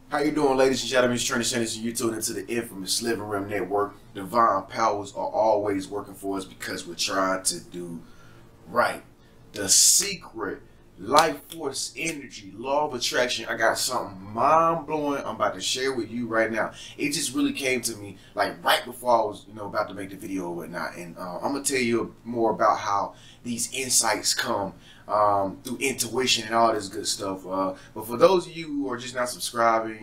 How you doing, ladies and gentlemen? It's Trent Sanders, and you're tuned into the infamous Living Room Network. Divine powers are always working for us because we're trying to do right. The secret, life force, energy, law of attraction. I got something mind-blowing I'm about to share with you right now. It just really came to me like right before I was, about to make the video or whatnot. And I'm going to tell you more about how these insights come through intuition and all this good stuff. But for those of you who are just not subscribing,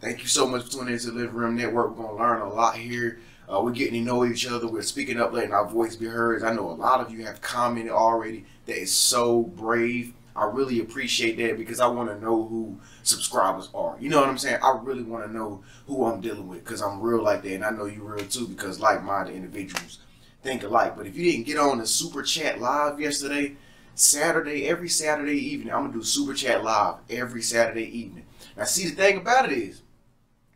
thank you so much for tuning into the Living Room Network. We're going to learn a lot here. We're getting to know each other. We're speaking up, letting our voice be heard. I know a lot of you have commented already. That is so brave. I really appreciate that because I want to know who subscribers are. You know what I'm saying? I really want to know who I'm dealing with because I'm real like that. And I know you're real too because like-minded individuals think alike. But if you didn't get on the Super Chat Live yesterday, every Saturday evening, I'm going to do Super Chat Live every Saturday evening. Now, see, the thing about it is,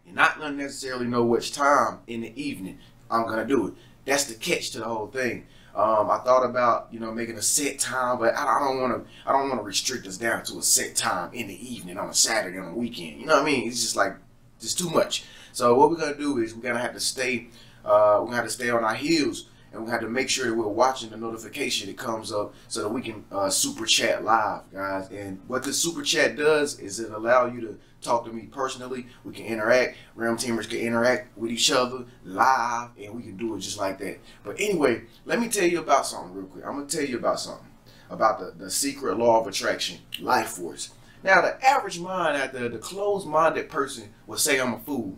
you're not going to necessarily know which time in the evening I'm going to do it. That's the catch to the whole thing. I thought about, making a set time, but I don't want to restrict us down to a set time in the evening on a Saturday on a weekend. You know what I mean? It's just like, it's too much. So what we're going to do is we're going to have to stay on our heels. And we have to make sure that we're watching the notification that comes up so that we can super chat live, guys. And what the super chat does is it allow you to talk to me personally. We can interact. Realm Teamers can interact with each other live, and we can do it just like that. But anyway, let me tell you about something real quick. I'm going to tell you about something, about the secret law of attraction, life force. Now, the average mind out there, the closed-minded person will say I'm a fool.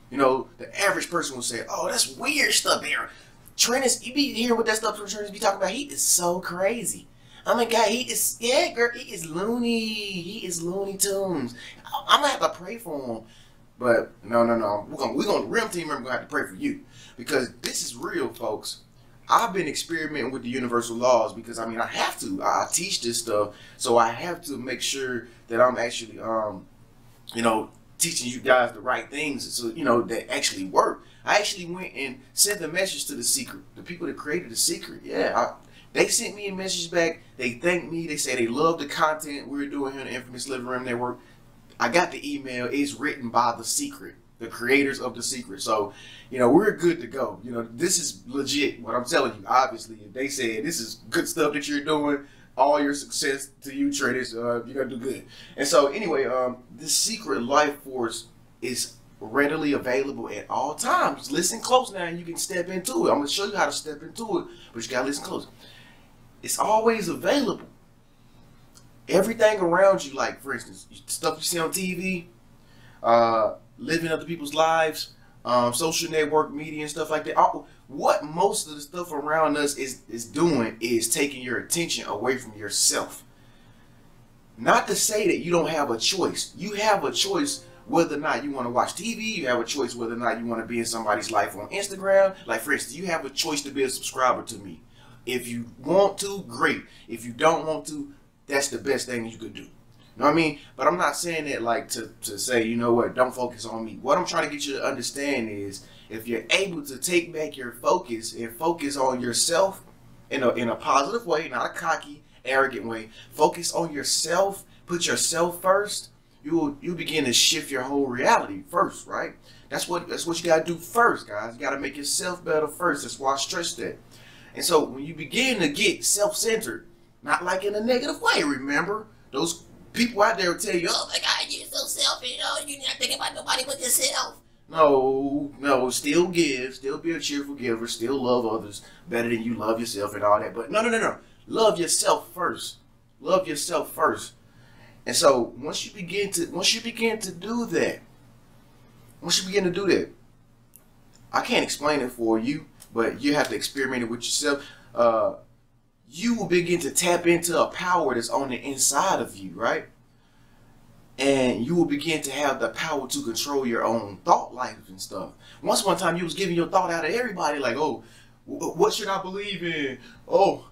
The average person will say, oh, that's weird stuff there. Trent, you be hearing what that stuff Trent be talking about. He is so crazy. Oh my God, he is loony. He is Looney Tunes. I'm gonna have to pray for him. But no. We're gonna Realm Team member gonna have to pray for you because this is real, folks. I've been experimenting with the universal laws because I have to. I teach this stuff, so I have to make sure that I'm actually teaching you guys the right things so that actually work. I actually went and sent a message to the people that created the secret. Yeah, they sent me a message back. They thanked me. They say they love the content we're doing here in the infamous Living Room Network. I got the email. It's written by the secret, the creators of the secret. So, we're good to go. This is legit. What I'm telling you, obviously, if they said this is good stuff that you're doing, all your success to you, traders, you're gonna do good. And so, anyway, this secret life force is readily available at all times. Listen close now and you can step into it. I'm going to show you how to step into it, but you got to listen close. It's always available. Everything around you, like for instance, stuff you see on TV, living other people's lives, social network media and stuff like that. What most of the stuff around us is doing is taking your attention away from yourself. Not to say that you don't have a choice. You have a choice whether or not you want to watch TV. You have a choice whether or not you want to be in somebody's life on Instagram. Like, for instance, you have a choice to be a subscriber to me. If you want to, great. If you don't want to, that's the best thing you could do. You know what I mean? But I'm not saying that like to say, you know what, don't focus on me. What I'm trying to get you to understand is if you're able to take back your focus and focus on yourself in a positive way, not a cocky, arrogant way, focus on yourself, put yourself first, you begin to shift your whole reality first, right? That's what you gotta do first, guys. You gotta make yourself better first. That's why I stress that. And so when you begin to get self-centered, not like in a negative way, remember? Those people out there will tell you, oh my God, you're so selfish, you're not thinking about nobody but yourself. No, still give, still be a cheerful giver, still love others better than you love yourself and all that. But no. Love yourself first. Love yourself first. And so once you begin to do that, I can't explain it for you, but you have to experiment it with yourself. You will begin to tap into a power that's on the inside of you, right? And you will begin to have the power to control your own thought life and stuff. Once upon a time, you was giving your thought out to everybody, like, oh, what should I believe in? Oh,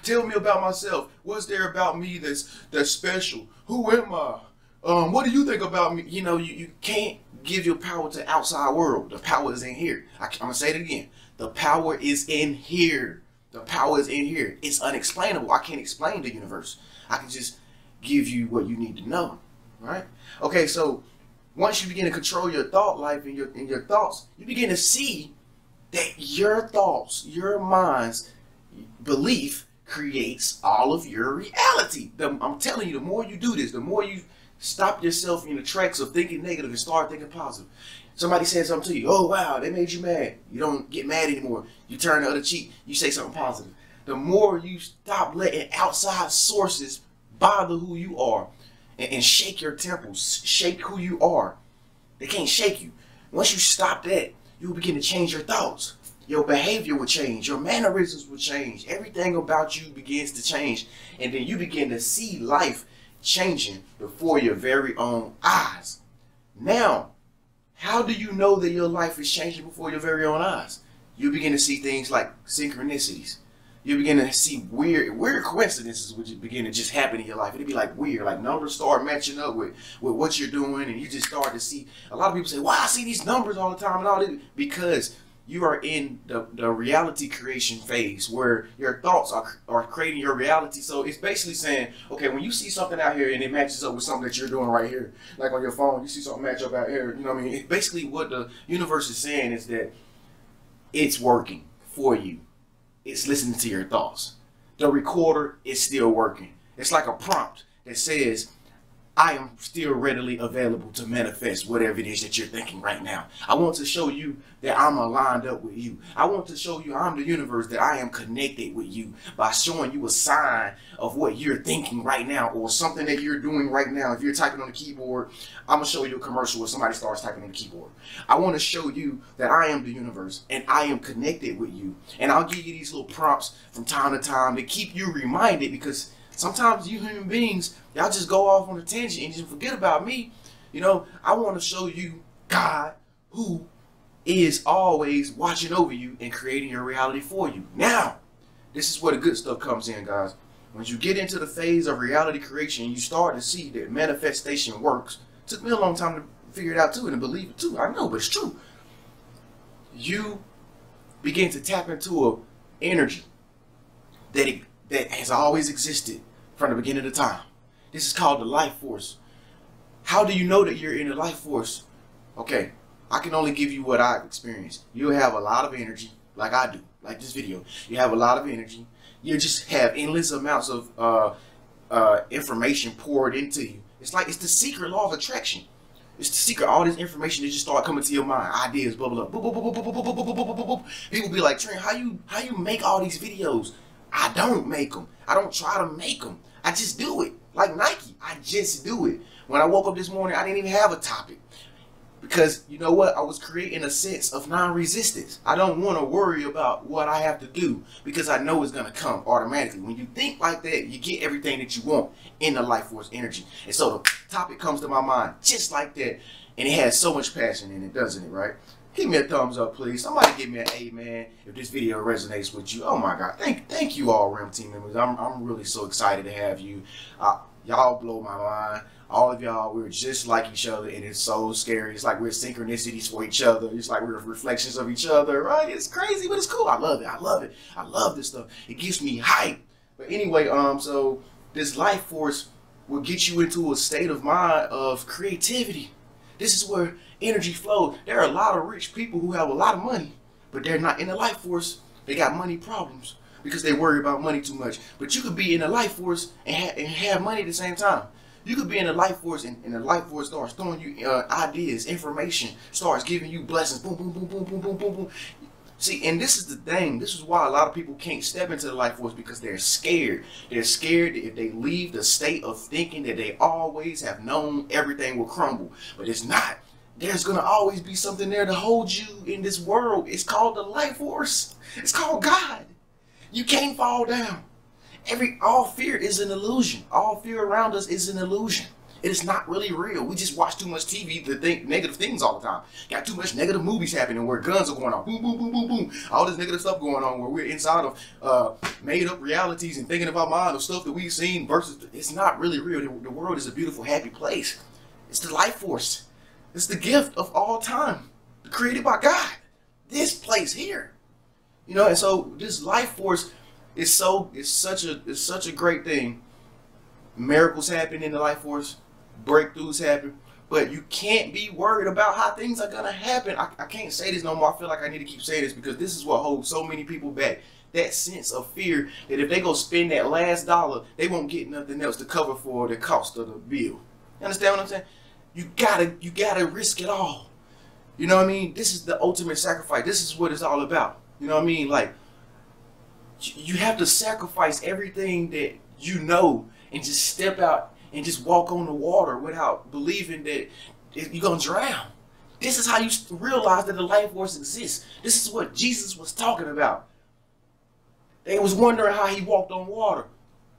tell me about myself. What's there about me that's special? Who am I? What do you think about me? You can't give your power to the outside world. The power is in here. I'm going to say it again. The power is in here. The power is in here. It's unexplainable. I can't explain the universe. I can just give you what you need to know. right? Okay, so once you begin to control your thought life and your thoughts, you begin to see that your thoughts, your mind's belief creates all of your reality. I'm telling you, the more you do this, the more you stop yourself in the tracks of thinking negative and start thinking positive. Somebody said something to you, oh wow, they made you mad. You don't get mad anymore. You turn the other cheek, you say something positive. The more you stop letting outside sources bother who you are and shake your temples, shake who you are. They can't shake you. Once you stop that, you will begin to change your thoughts. Your behavior will change. Your mannerisms will change. Everything about you begins to change. And then you begin to see life changing before your very own eyes. Now, how do you know that your life is changing before your very own eyes? You begin to see things like synchronicities. You begin to see weird coincidences which begin to just happen in your life. It'd be like weird, like numbers start matching up with what you're doing, and you just start to see. A lot of people say, "Why I see these numbers all the time?" and all this, because you are in the reality creation phase where your thoughts are creating your reality. So it's basically saying, okay, when you see something out here and it matches up with something that you're doing right here, like on your phone, you see something match up out here. You know what I mean? Basically, what the universe is saying is that it's working for you. It's listening to your thoughts. The recorder is still working. It's like a prompt that says, I am still readily available to manifest whatever it is that you're thinking right now. I want to show you that I'm aligned up with you. I want to show you I'm the universe, that I am connected with you by showing you a sign of what you're thinking right now or something that you're doing right now. If you're typing on the keyboard, I'm going to show you a commercial where somebody starts typing on the keyboard. I want to show you that I am the universe and I am connected with you. And I'll give you these little prompts from time to time to keep you reminded, because sometimes you human beings, y'all just go off on a tangent and just forget about me. You know, I want to show you God, who is always watching over you and creating your reality for you. Now, this is where the good stuff comes in, guys. Once you get into the phase of reality creation, you start to see that manifestation works. It took me a long time to figure it out too and to believe it too. I know, but it's true. You begin to tap into an energy that has always existed from the beginning of time. This is called the life force. How do you know that you're in the life force? Okay, I can only give you what I've experienced. You have a lot of energy, like I do, like this video. You have a lot of energy. You just have endless amounts of information poured into you. It's the secret law of attraction. It's the secret. All this information that just start coming to your mind. Ideas bubble up. People be like, Trent, how you make all these videos? I don't make them. I don't try to make them. I just do it. Like Nike, I just do it. When I woke up this morning, I didn't even have a topic. Because, you know what? I was creating a sense of non-resistance. I don't want to worry about what I have to do because I know it's going to come automatically. When you think like that, you get everything that you want in the life force energy. And so the topic comes to my mind just like that. And it has so much passion in it, doesn't it, right? Give me a thumbs up, please. Somebody give me an A, man, if this video resonates with you. Oh my God, thank you all, REM team members. I'm really so excited to have you. Y'all blow my mind. All of y'all, we're just like each other, and it's so scary. It's like we're synchronicities for each other. It's like we're reflections of each other, right? It's crazy, but it's cool. I love it. I love it. I love this stuff. It gives me hype. But anyway, so this life force will get you into a state of mind of creativity. This is where energy flows. There are a lot of rich people who have a lot of money, but they're not in the life force. They got money problems because they worry about money too much. But you could be in the life force and have money at the same time. You could be in the life force and the life force starts throwing you ideas, information, starts giving you blessings. Boom, boom, boom, boom, boom, boom, boom, boom. See, and this is the thing. This is why a lot of people can't step into the life force, because they're scared. They're scared that if they leave the state of thinking that they always have known, everything will crumble. But it's not. There's going to always be something there to hold you in this world. It's called the life force. It's called God. You can't fall down. All fear is an illusion. All fear around us is an illusion. It is not really real. We just watch too much TV to think negative things all the time. Got too much negative movies happening where guns are going on. Boom, boom, boom, boom, boom. All this negative stuff going on where we're inside of made up realities and thinking about mind of stuff that we've seen versus it's not really real. The world is a beautiful, happy place. It's the life force. It's the gift of all time, created by God. This place here. You know, and so this life force is such a great thing. Miracles happen in the life force. breakthroughs happen. But you can't be worried about how things are going to happen. I can't say this no more. I feel like I need to keep saying this because this is what holds so many people back. That sense of fear that if they go spend that last dollar, they won't get nothing else to cover for the cost of the bill. You understand what I'm saying? You gotta risk it all. You know what I mean? This is the ultimate sacrifice. This is what it's all about. You know what I mean? Like, you have to sacrifice everything that you know and just step out and just walk on the water without believing that you're going to drown. This is how you realize that the life force exists. This is what Jesus was talking about. They was wondering how he walked on water.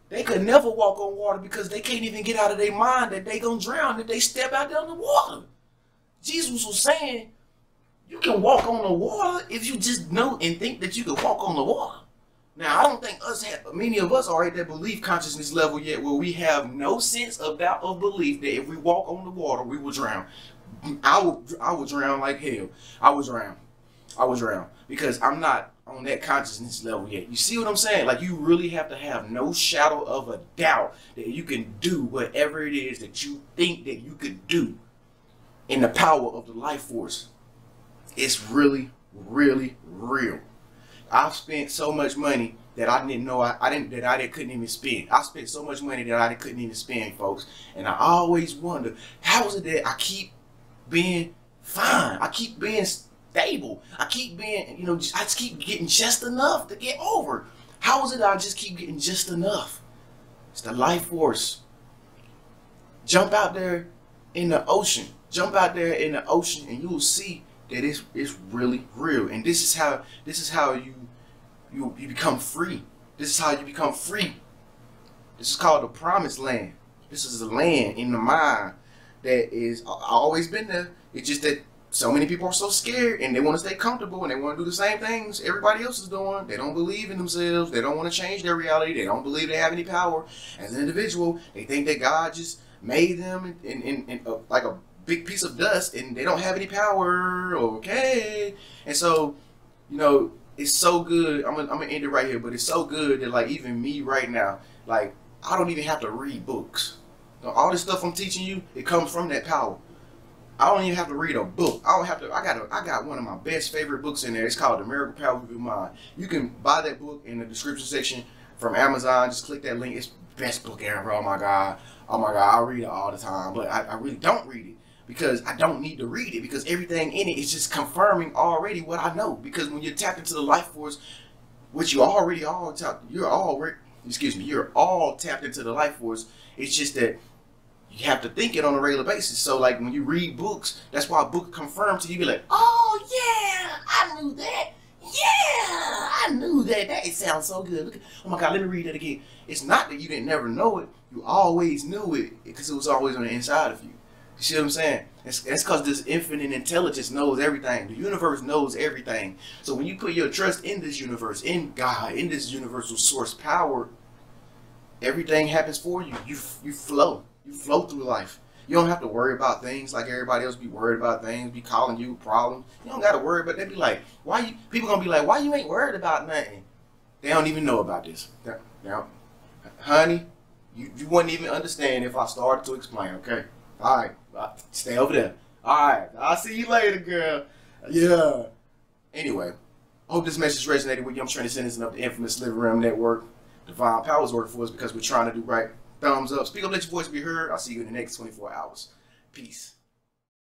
They could never walk on water because they can't even get out of their mind that they going to drown if they step out there on the water. Jesus was saying, you can walk on the water if you just know and think that you can walk on the water. Now, I don't think many of us are at that belief consciousness level yet where we have no sense of doubt of belief that if we walk on the water, we will drown. I will drown like hell. I will drown because I'm not on that consciousness level yet. You see what I'm saying? Like, you really have to have no shadow of a doubt that you can do whatever it is that you think that you could do in the power of the life force. It's really, really real. I've spent so much money that I didn't know I couldn't even spend. I spent so much money that I couldn't even spend, folks. And I always wonder, how is it that I keep being fine? I keep being stable. I keep being, I just keep getting just enough to get over. How is it that I just keep getting just enough? It's the life force. Jump out there in the ocean. Jump out there in the ocean and you will see that it's really real. And this is how you become free. This is how you become free. This is called the promised land. This is a land in the mind that is always been there. It's just that so many people are so scared and they want to stay comfortable and they want to do the same things everybody else is doing. They don't believe in themselves. They don't want to change their reality. They don't believe they have any power as an individual. They think that God just made them in like a big piece of dust and they don't have any power. Okay. And so, it's so good. I'm gonna end it right here, but it's so good that, like, even me right now, like, I don't even have to read books. All this stuff I'm teaching you, it comes from that power. I don't even have to read a book. I don't have to. I got one of my best favorite books in there. It's called The Miracle Power of Your Mind. You can buy that book in the description section from Amazon. Just click that link. It's the best book ever. Oh my God. I read it all the time, but I really don't read it. Because I don't need to read it, because everything in it is just confirming already what I know. Because when you're tapped into the life force, which you're all tapped into the life force. It's just that you have to think it on a regular basis. So, like, when you read books, that's why a book confirms to you. Be like, oh yeah, I knew that. Yeah, I knew that. That it sounds so good. Look, oh my God, let me read that again. It's not that you didn't never know it. You always knew it because it was always on the inside of you. You see what I'm saying? That's because this infinite intelligence knows everything. The universe knows everything. So when you put your trust in this universe, in God, in this universal source power, everything happens for you. You flow. You flow through life. You don't have to worry about things like everybody else be worried about things, be calling you problems. You don't got to worry about. They be like, people gonna be like, why you ain't worried about nothing? They don't even know about this. Now, honey, you wouldn't even understand if I started to explain. Okay. All right, stay over there. All right, I'll see you later, girl. Yeah. Anyway, I hope this message resonated with you. I'm trying to send this up the infamous Living Realm Network. Divine Power is working for us because we're trying to do right. Thumbs up. Speak up, let your voice be heard. I'll see you in the next 24 hours. Peace.